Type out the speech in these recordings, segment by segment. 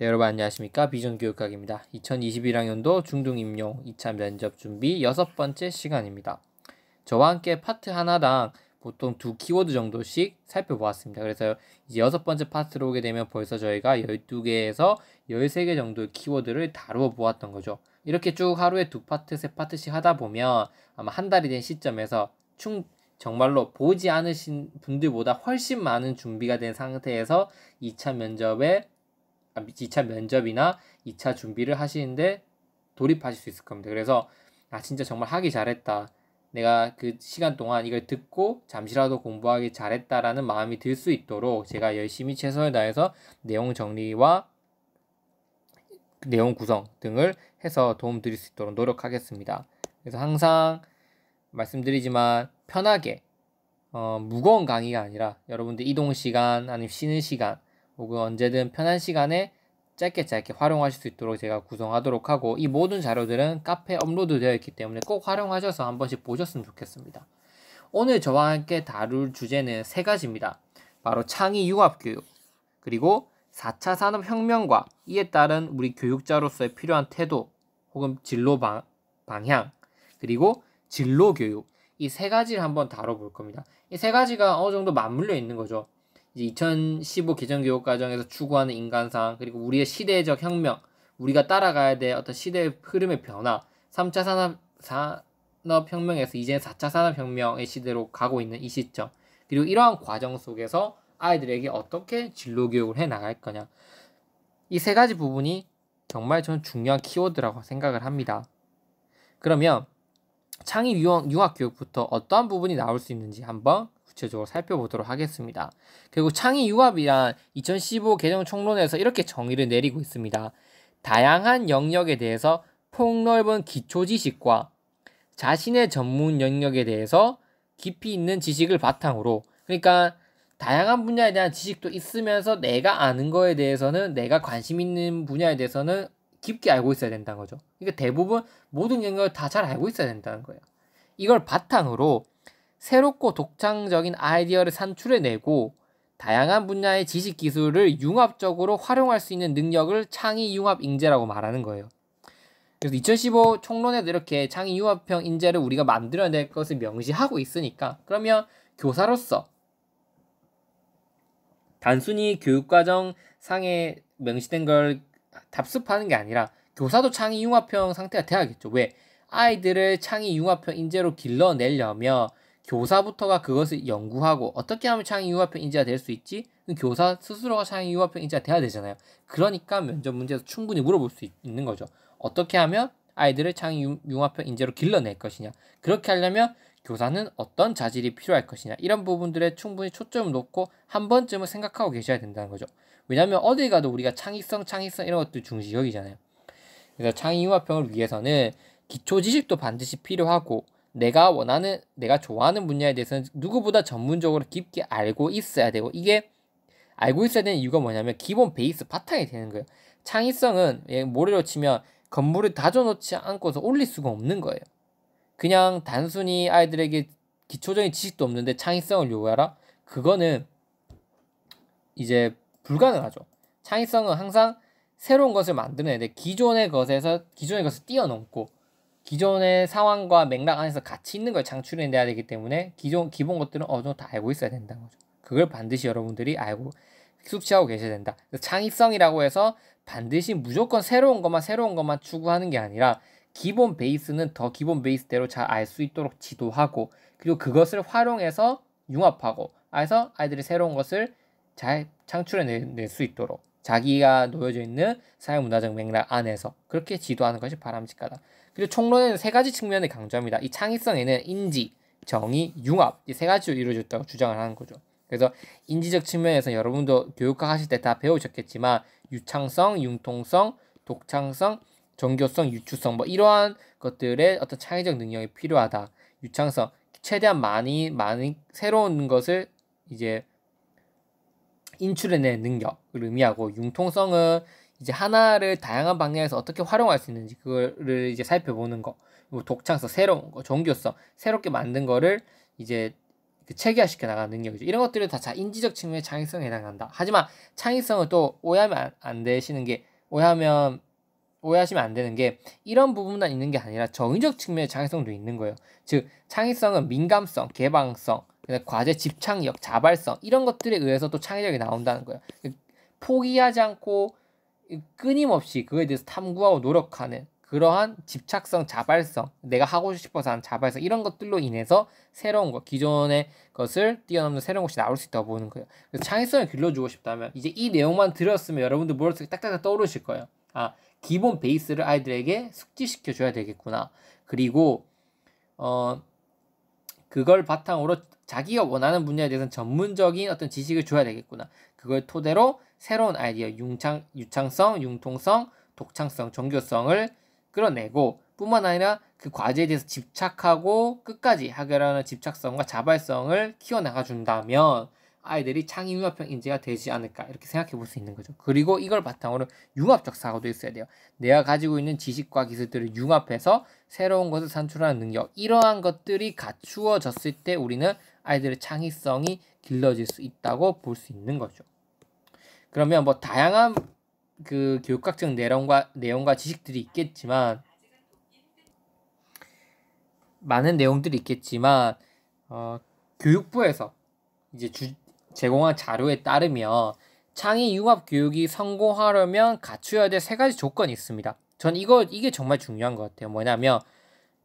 네, 여러분 안녕하십니까? 비전교육학입니다. 2021학년도 중등임용 2차 면접 준비 6번째 시간입니다. 저와 함께 파트 하나당 보통 2키워드 정도씩 살펴보았습니다. 그래서 이제 6번째 파트로 오게 되면 벌써 저희가 12개에서 13개 정도의 키워드를 다루어 보았던 거죠. 이렇게 쭉 하루에 2파트, 3파트씩 하다 보면 아마 한 달이 된 시점에서 정말로 보지 않으신 분들보다 훨씬 많은 준비가 된 상태에서 2차 면접이나 2차 준비를 하시는데 돌입하실 수 있을 겁니다. 그래서 진짜 정말 하기 잘했다. 내가 그 시간 동안 이걸 듣고 잠시라도 공부하기 잘했다라는 마음이 들 수 있도록 제가 열심히 최선을 다해서 내용 정리와 내용 구성 등을 해서 도움 드릴 수 있도록 노력하겠습니다. 그래서 항상 말씀드리지만 편하게 무거운 강의가 아니라 여러분들 이동 시간 아니면 쉬는 시간 혹은 언제든 편한 시간에 짧게 활용하실 수 있도록 제가 구성하도록 하고, 이 모든 자료들은 카페에 업로드 되어 있기 때문에 꼭 활용하셔서 한 번씩 보셨으면 좋겠습니다. 오늘 저와 함께 다룰 주제는 3가지입니다. 바로 창의 융합교육, 그리고 4차 산업혁명과 이에 따른 우리 교육자로서의 필요한 태도 혹은 진로 방향, 그리고 진로교육, 이 3가지를 한번 다뤄볼 겁니다. 이 3가지가 어느 정도 맞물려 있는 거죠. 이제 2015 개정교육과정에서 추구하는 인간상, 그리고 우리의 시대적 혁명, 우리가 따라가야 될 어떤 시대의 흐름의 변화, 3차 산업혁명에서 이제 4차 산업혁명의 시대로 가고 있는 이 시점, 그리고 이러한 과정 속에서 아이들에게 어떻게 진로교육을 해 나갈 거냐, 이 3가지 부분이 정말 저는 중요한 키워드라고 생각을 합니다. 그러면 창의 융합교육부터 어떠한 부분이 나올 수 있는지 한번 구체적으로 살펴보도록 하겠습니다. 그리고 창의 융합이란 2015 개정 총론에서 이렇게 정의를 내리고 있습니다. 다양한 영역에 대해서 폭넓은 기초 지식과 자신의 전문 영역에 대해서 깊이 있는 지식을 바탕으로, 그러니까 다양한 분야에 대한 지식도 있으면서 내가 아는 거에 대해서는, 내가 관심 있는 분야에 대해서는 깊게 알고 있어야 된다는 거죠. 그러니까 대부분 모든 영역을 다 잘 알고 있어야 된다는 거예요. 이걸 바탕으로 새롭고 독창적인 아이디어를 산출해내고 다양한 분야의 지식 기술을 융합적으로 활용할 수 있는 능력을 창의 융합 인재라고 말하는 거예요. 그래서 2015 총론에도 이렇게 창의 융합형 인재를 우리가 만들어낼 것을 명시하고 있으니까, 그러면 교사로서 단순히 교육과정 상에 명시된 걸 답습하는 게 아니라 교사도 창의 융합형 상태가 돼야겠죠. 왜? 아이들을 창의 융합형 인재로 길러내려면 교사부터가 그것을 연구하고 어떻게 하면 창의 융합형 인재가 될 수 있지? 교사 스스로가 창의 융합형 인재가 돼야 되잖아요. 그러니까 면접 문제에서 충분히 물어볼 수 있는 거죠. 어떻게 하면 아이들을 창의 융합형 인재로 길러낼 것이냐, 그렇게 하려면 교사는 어떤 자질이 필요할 것이냐, 이런 부분들에 충분히 초점을 놓고 한 번쯤은 생각하고 계셔야 된다는 거죠. 왜냐하면 어딜 가도 우리가 창의성 이런 것들 중시 여기잖아요. 그래서 창의 융합형을 위해서는 기초 지식도 반드시 필요하고, 내가 좋아하는 분야에 대해서는 누구보다 전문적으로 깊게 알고 있어야 되고, 이게 알고 있어야 되는 이유가 뭐냐면 기본 베이스 바탕이 되는 거예요. 창의성은 모래로 치면 건물을 다져놓지 않고서 올릴 수가 없는 거예요. 그냥 단순히 아이들에게 기초적인 지식도 없는데 창의성을 요구하라? 그거는 이제 불가능하죠. 창의성은 항상 새로운 것을 만드는 데 기존의 것을 뛰어넘고 기존의 상황과 맥락 안에서 같이 있는 걸 창출해내야 되기 때문에 기본 것들은 어느 정도 다 알고 있어야 된다는 거죠. 그걸 반드시 여러분들이 알고 숙지하고 계셔야 된다. 창의성이라고 해서 반드시 무조건 새로운 것만 추구하는 게 아니라 기본 베이스는 더 기본 베이스대로 잘 알 수 있도록 지도하고, 그리고 그것을 활용해서 융합하고 해서 아이들이 새로운 것을 잘 창출해낼 수 있도록 자기가 놓여져 있는 사회문화적 맥락 안에서 그렇게 지도하는 것이 바람직하다. 그리고 총론에는 3가지 측면을 강조합니다. 이 창의성에는 인지, 정의, 융합, 이 3가지로 이루어졌다고 주장을 하는 거죠. 그래서 인지적 측면에서 여러분도 교육학 하실 때 다 배우셨겠지만 유창성, 융통성, 독창성, 정교성, 유추성, 이러한 것들의 어떤 창의적 능력이 필요하다. 유창성, 최대한 많이 새로운 것을 이제 인출해내는 능력을 의미하고, 융통성은 이제 하나를 다양한 방향에서 어떻게 활용할 수 있는지 그거를 이제 살펴보는 거. 그리고 독창성, 새로운 거, 정교성, 새롭게 만든 거를 이제 체계화시켜 나가는 능력이죠. 이런 것들은 다 인지적 측면의 창의성에 해당한다. 하지만 창의성은 또 오해하면 안 되시는 게 오해하시면 안 되는 게 이런 부분만 있는 게 아니라 정의적 측면의 창의성도 있는 거예요. 즉 창의성은 민감성, 개방성, 과제 집착력, 자발성 이런 것들에 의해서 또 창의력이 나온다는 거예요. 포기하지 않고 끊임없이 그거에 대해서 탐구하고 노력하는 그러한 집착성, 자발성, 내가 하고 싶어서 하는 자발성 이런 것들로 인해서 새로운 것, 기존의 것을 뛰어넘는 새로운 것이 나올 수 있다고 보는 거예요. 그래서 창의성을 길러주고 싶다면 이제 이 내용만 들었으면 여러분들 머릿속에 딱딱 떠오르실 거예요. 아, 기본 베이스를 아이들에게 숙지시켜 줘야 되겠구나. 그리고 그걸 바탕으로 자기가 원하는 분야에 대해서는 전문적인 어떤 지식을 줘야 되겠구나. 그걸 토대로 새로운 아이디어, 유창성, 융통성, 독창성, 종교성을 끌어내고 뿐만 아니라 그 과제에 대해서 집착하고 끝까지 해결하는 집착성과 자발성을 키워나가 준다면 아이들이 창의융합형 인재가 되지 않을까 이렇게 생각해 볼 수 있는 거죠. 그리고 이걸 바탕으로 융합적 사고도 있어야 돼요. 내가 가지고 있는 지식과 기술들을 융합해서 새로운 것을 산출하는 능력, 이러한 것들이 갖추어졌을 때 우리는 아이들의 창의성이 길러질 수 있다고 볼 수 있는 거죠. 그러면 뭐 다양한 그 교육학적 내용과 지식들이 있겠지만 많은 내용들이 있겠지만 교육부에서 이제 제공한 자료에 따르면 창의융합 교육이 성공하려면 갖추어야 될 세 가지 조건이 있습니다. 전 이게 정말 중요한 것 같아요. 뭐냐면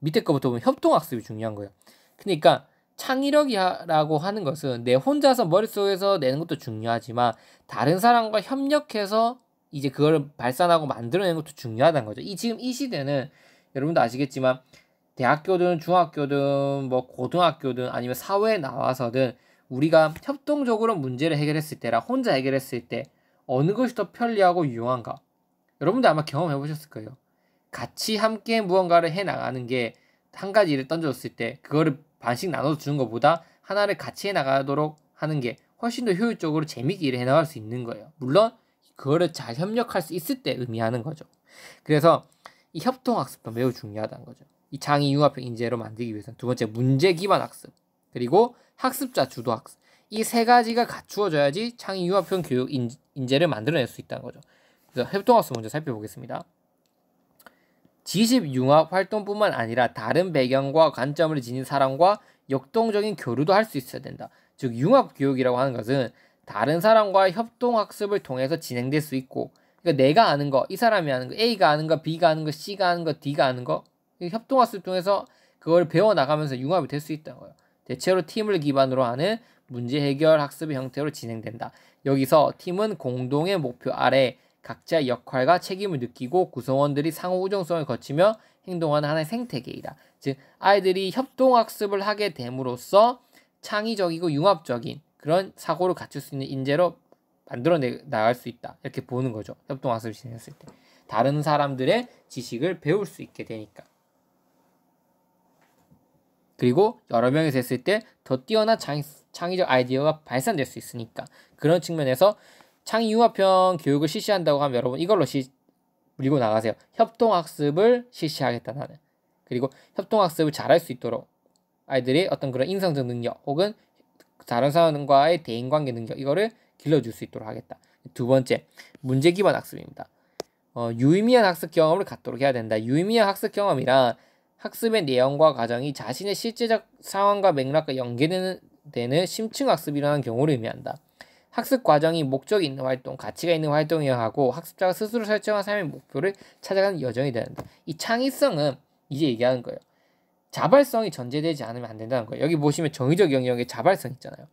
밑에 거부터 보면 협동학습이 중요한 거예요. 그러니까 창의력이라고 하는 것은 내 혼자서 머릿속에서 내는 것도 중요하지만 다른 사람과 협력해서 이제 그걸 발산하고 만들어내는 것도 중요하다는 거죠. 지금 이 시대는 여러분도 아시겠지만 대학교든 중학교든 뭐 고등학교든 아니면 사회에 나와서든 우리가 협동적으로 문제를 해결했을 때랑 혼자 해결했을 때 어느 것이 더 편리하고 유용한가? 여러분도 아마 경험해 보셨을 거예요. 같이 함께 무언가를 해나가는 게 한 가지 일을 던져줬을 때 그거를 반씩 나눠서 주는 것보다 하나를 같이 해나가도록 하는 게 훨씬 더 효율적으로 재미있게 일을 해나갈 수 있는 거예요. 물론 그거를 잘 협력할 수 있을 때 의미하는 거죠. 그래서 이 협동학습도 매우 중요하다는 거죠. 이 창의융합형 인재로 만들기 위해서는 두 번째 문제 기반 학습, 그리고 학습자 주도 학습, 이 세 가지가 갖추어져야지 창의융합형 교육 인재를 만들어낼 수 있다는 거죠. 그래서 협동학습 먼저 살펴보겠습니다. 지식융합 활동뿐만 아니라 다른 배경과 관점을 지닌 사람과 역동적인 교류도 할 수 있어야 된다. 즉 융합교육이라고 하는 것은 다른 사람과의 협동학습을 통해서 진행될 수 있고, 그러니까 내가 아는 거, 이 사람이 아는 거, A가 아는 거, B가 아는 거, C가 아는 거, D가 아는 거, 협동학습을 통해서 그걸 배워나가면서 융합이 될 수 있다는 거예요. 대체로 팀을 기반으로 하는 문제 해결 학습의 형태로 진행된다. 여기서 팀은 공동의 목표 아래 각자의 역할과 책임을 느끼고 구성원들이 상호 우정성을 거치며 행동하는 하나의 생태계이다. 즉 아이들이 협동학습을 하게 됨으로써 창의적이고 융합적인 그런 사고를 갖출 수 있는 인재로 만들어 나갈 수 있다. 이렇게 보는 거죠. 협동학습을 진행했을 때. 다른 사람들의 지식을 배울 수 있게 되니까. 그리고 여러 명이서 했을 때 더 뛰어난 창의적 아이디어가 발산될 수 있으니까. 그런 측면에서 창의융합형 교육을 실시한다고 하면 여러분 이걸로 밀고 나가세요. 협동학습을 실시하겠다 나는. 그리고 협동학습을 잘할 수 있도록 아이들이 어떤 그런 인성적 능력 혹은 다른 사람과의 대인관계 능력 이거를 길러줄 수 있도록 하겠다. 두 번째, 문제 기반 학습입니다. 유의미한 학습 경험을 갖도록 해야 된다. 유의미한 학습 경험이란 학습의 내용과 과정이 자신의 실제적 상황과 맥락과 연계되는 심층 학습이라는 경우를 의미한다. 학습 과정이 목적이 있는 활동, 가치가 있는 활동이어야 하고 학습자가 스스로 설정한 삶의 목표를 찾아가는 여정이 된다. 이 창의성은 이제 얘기하는 거예요. 자발성이 전제되지 않으면 안 된다는 거예요. 여기 보시면 정의적 영역에 자발성 있잖아요.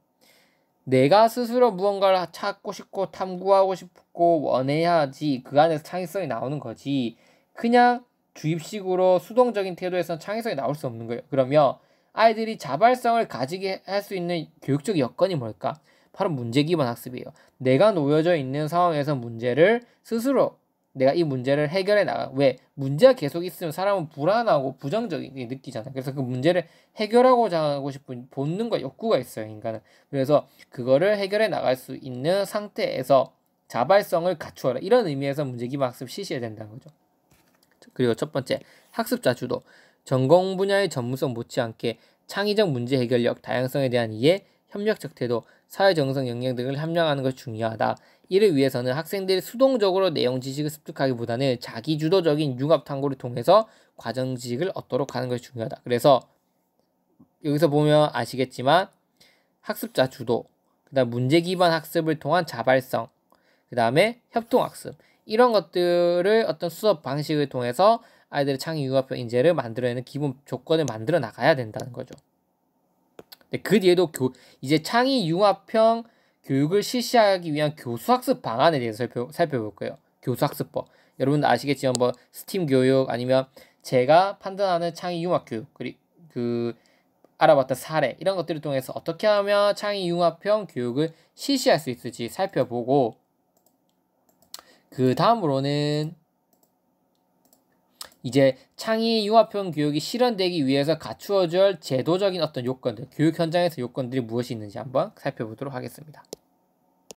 내가 스스로 무언가를 찾고 싶고 탐구하고 싶고 원해야지 그 안에서 창의성이 나오는 거지. 그냥 주입식으로 수동적인 태도에서는 창의성이 나올 수 없는 거예요. 그러면 아이들이 자발성을 가지게 할 수 있는 교육적 여건이 뭘까? 바로 문제 기반 학습이에요. 내가 놓여져 있는 상황에서 문제를 스스로 내가 이 문제를 해결해 나가. 왜? 문제가 계속 있으면 사람은 불안하고 부정적이게 느끼잖아요. 그래서 그 문제를 해결하고자 하고 싶은 본능과 욕구가 있어요, 인간은. 그래서 그거를 해결해 나갈 수 있는 상태에서 자발성을 갖추어라. 이런 의미에서 문제 기반 학습 실시해야 된다는 거죠. 그리고 첫 번째, 학습자 주도. 전공 분야의 전문성 못지않게 창의적 문제 해결력, 다양성에 대한 이해, 협력적 태도, 사회정성 역량 등을 함량하는 것이 중요하다. 이를 위해서는 학생들이 수동적으로 내용 지식을 습득하기보다는 자기주도적인 융합 탐구를 통해서 과정 지식을 얻도록 하는 것이 중요하다. 그래서 여기서 보면 아시겠지만 학습자 주도, 그다음 문제 기반 학습을 통한 자발성, 그다음에 협동학습, 이런 것들을 어떤 수업 방식을 통해서 아이들의 창의 융합형 인재를 만들어내는 기본 조건을 만들어 나가야 된다는 거죠. 그 뒤에도 이제 창의 융합형 교육을 실시하기 위한 교수학습 방안에 대해서 살펴볼 거예요. 교수학습법. 여러분들 아시겠지만 뭐 스팀 교육 아니면 제가 판단하는 창의 융합 교육, 그리고 알아봤던 사례, 이런 것들을 통해서 어떻게 하면 창의 융합형 교육을 실시할 수 있을지 살펴보고, 그 다음으로는 이제 창의 융합형 교육이 실현되기 위해서 갖추어질 제도적인 어떤 요건들, 교육 현장에서 요건들이 무엇이 있는지 한번 살펴보도록 하겠습니다.